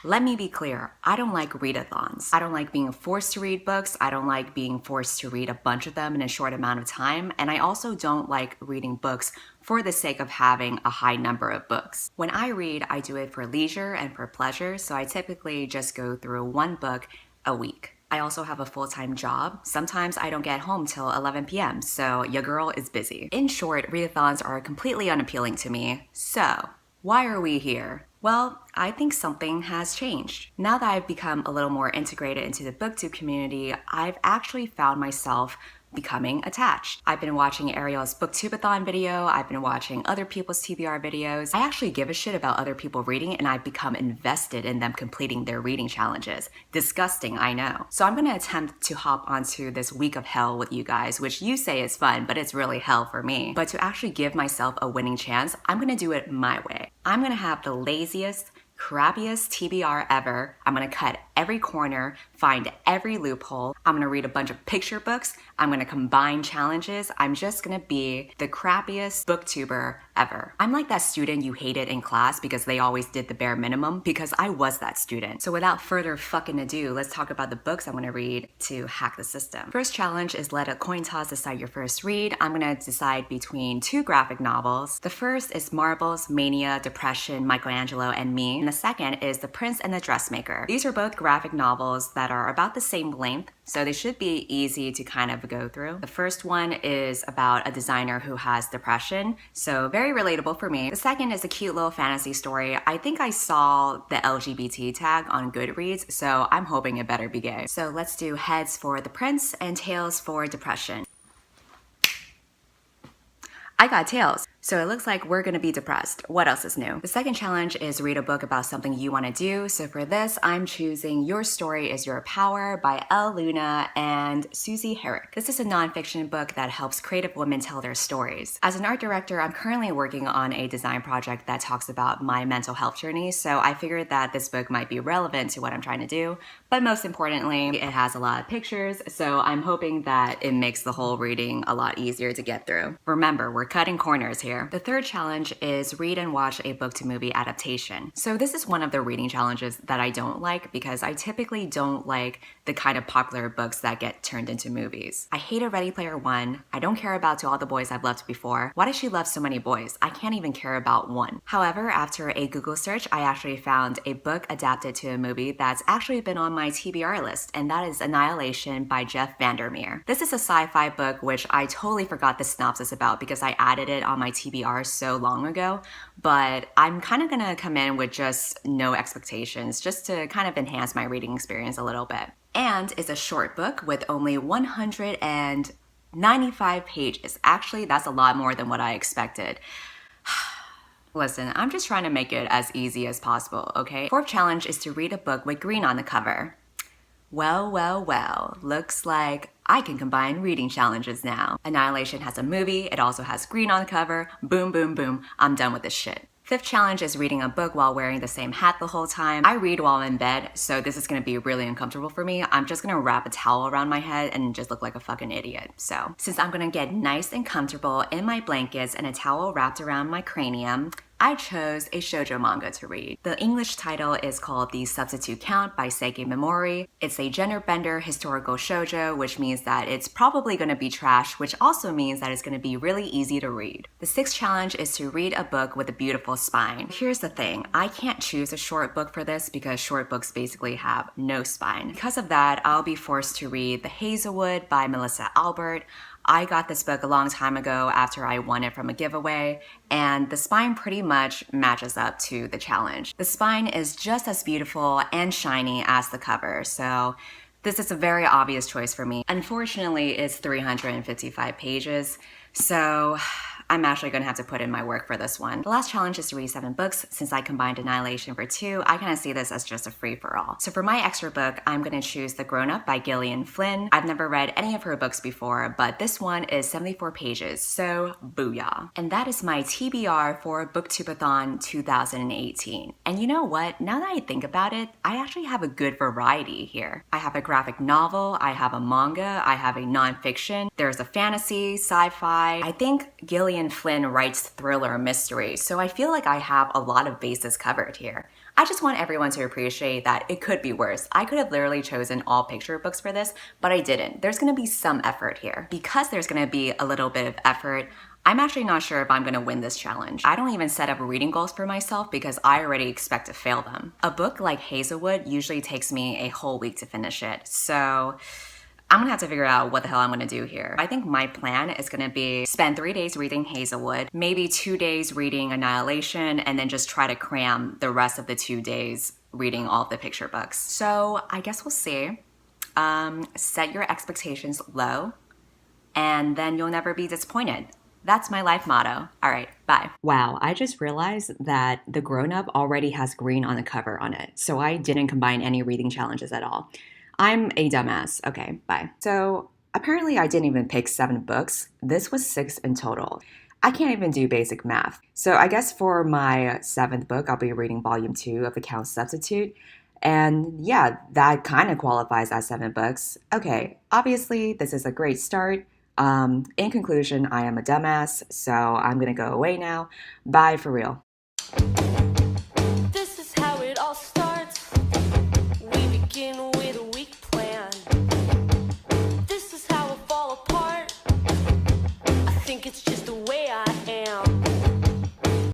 Let me be clear, I don't like readathons. I don't like being forced to read books. I don't like being forced to read a bunch of them in a short amount of time. And I also don't like reading books for the sake of having a high number of books. When I read, I do it for leisure and for pleasure, so I typically just go through one book a week. I also have a full-time job. Sometimes I don't get home till 11 p.m., so your girl is busy. In short, readathons are completely unappealing to me. So, why are we here? Well, I think something has changed. Now that I've become a little more integrated into the booktube community, I've actually found myself becoming attached. I've been watching Ariel's booktubeathon video, I've been watching other people's TBR videos. I actually give a shit about other people reading and I've become invested in them completing their reading challenges. Disgusting, I know. So I'm gonna attempt to hop onto this week of hell with you guys, which you say is fun, but it's really hell for me. But to actually give myself a winning chance, I'm gonna do it my way. I'm gonna have the laziest, crappiest TBR ever. I'm gonna cut every corner, find every loophole. I'm gonna read a bunch of picture books. I'm gonna combine challenges. I'm just gonna be the crappiest booktuber ever. I'm like that student you hated in class because they always did the bare minimum, because I was that student. So without further fucking ado, let's talk about the books I'm gonna read to hack the system. First challenge is let a coin toss decide your first read. I'm gonna decide between two graphic novels. The first is Marbles, Mania, Depression, Michelangelo, and Me. And the second is The Prince and the Dressmaker. These are both graphic novels that are about the same length, so they should be easy to kind of go through. The first one is about a designer who has depression, so very relatable for me. The second is a cute little fantasy story. I think I saw the LGBT tag on Goodreads, so I'm hoping it better be gay. So let's do heads for The Prince and tails for Depression. I got tails, so it looks like we're gonna be depressed. What else is new? The second challenge is read a book about something you wanna do. So for this, I'm choosing Your Story is Your Power by Elle Luna and Susie Herrick. This is a nonfiction book that helps creative women tell their stories. As an art director, I'm currently working on a design project that talks about my mental health journey, so I figured that this book might be relevant to what I'm trying to do. But most importantly, it has a lot of pictures, so I'm hoping that it makes the whole reading a lot easier to get through. Remember, we're cutting corners here. The third challenge is read and watch a book to movie adaptation. So this is one of the reading challenges that I don't like because I typically don't like the kind of popular books that get turned into movies. I hated Ready Player One. I don't care about To All the Boys I've Loved Before. Why does she love so many boys? I can't even care about one. However, after a Google search, I actually found a book adapted to a movie that's actually been on my TBR list, and that is Annihilation by Jeff Vandermeer. This is a sci-fi book which I totally forgot the synopsis about because I added it on my TBR so long ago, but I'm kind of gonna come in with just no expectations just to kind of enhance my reading experience a little bit. And it's a short book with only 195 pages. Actually, that's a lot more than what I expected. Listen, I'm just trying to make it as easy as possible, okay? Fourth challenge is to read a book with green on the cover. Well, well, well, looks like I can combine reading challenges now. Annihilation has a movie, it also has green on the cover. Boom, boom, boom, I'm done with this shit. Fifth challenge is reading a book while wearing the same hat the whole time. I read while I'm in bed, so this is gonna be really uncomfortable for me. I'm just gonna wrap a towel around my head and just look like a fucking idiot. So, since I'm gonna get nice and comfortable in my blankets and a towel wrapped around my cranium, I chose a shoujo manga to read. The English title is called The Substitute Count by Seiki Memori. It's a gender-bender historical shoujo, which means that it's probably gonna be trash, which also means that it's gonna be really easy to read. The sixth challenge is to read a book with a beautiful spine. Here's the thing, I can't choose a short book for this because short books basically have no spine. Because of that, I'll be forced to read The Hazelwood by Melissa Albert. I got this book a long time ago after I won it from a giveaway, and the spine pretty much matches up to the challenge. The spine is just as beautiful and shiny as the cover, so this is a very obvious choice for me. Unfortunately, it's 355 pages, so I'm actually gonna have to put in my work for this one. The last challenge is to read 7 books. Since I combined Annihilation for 2, I kind of see this as just a free-for-all. So for my extra book, I'm gonna choose The Grown Up by Gillian Flynn. I've never read any of her books before, but this one is 74 pages, so booyah. And that is my TBR for booktubeathon 2018. And you know what? Now that I think about it, I actually have a good variety here. I have a graphic novel, I have a manga, I have a nonfiction, there's a fantasy, sci-fi. I think Gillian Flynn writes thriller mystery, so I feel like I have a lot of bases covered here. I just want everyone to appreciate that it could be worse. I could have literally chosen all picture books for this, but I didn't. There's gonna be some effort here. Because there's gonna be a little bit of effort, I'm actually not sure if I'm gonna win this challenge. I don't even set up reading goals for myself because I already expect to fail them. A book like Hazelwood usually takes me a whole week to finish it, so I'm gonna have to figure out what the hell I'm gonna do here. I think my plan is gonna be spend 3 days reading Hazelwood, maybe 2 days reading Annihilation, and then just try to cram the rest of the 2 days reading all of the picture books. So I guess we'll see. Set your expectations low, and then you'll never be disappointed. That's my life motto. All right, bye. Wow, I just realized that the grown-up already has green on the cover on it, so I didn't combine any reading challenges at all. I'm a dumbass. Okay, bye. So apparently I didn't even pick 7 books. This was 6 in total. I can't even do basic math. So I guess for my 7th book, I'll be reading volume 2 of The Count's Substitute. And yeah, that kind of qualifies as 7 books. Okay, obviously this is a great start. In conclusion, I am a dumbass, so I'm gonna go away now. Bye for real. This is how it all starts. We begin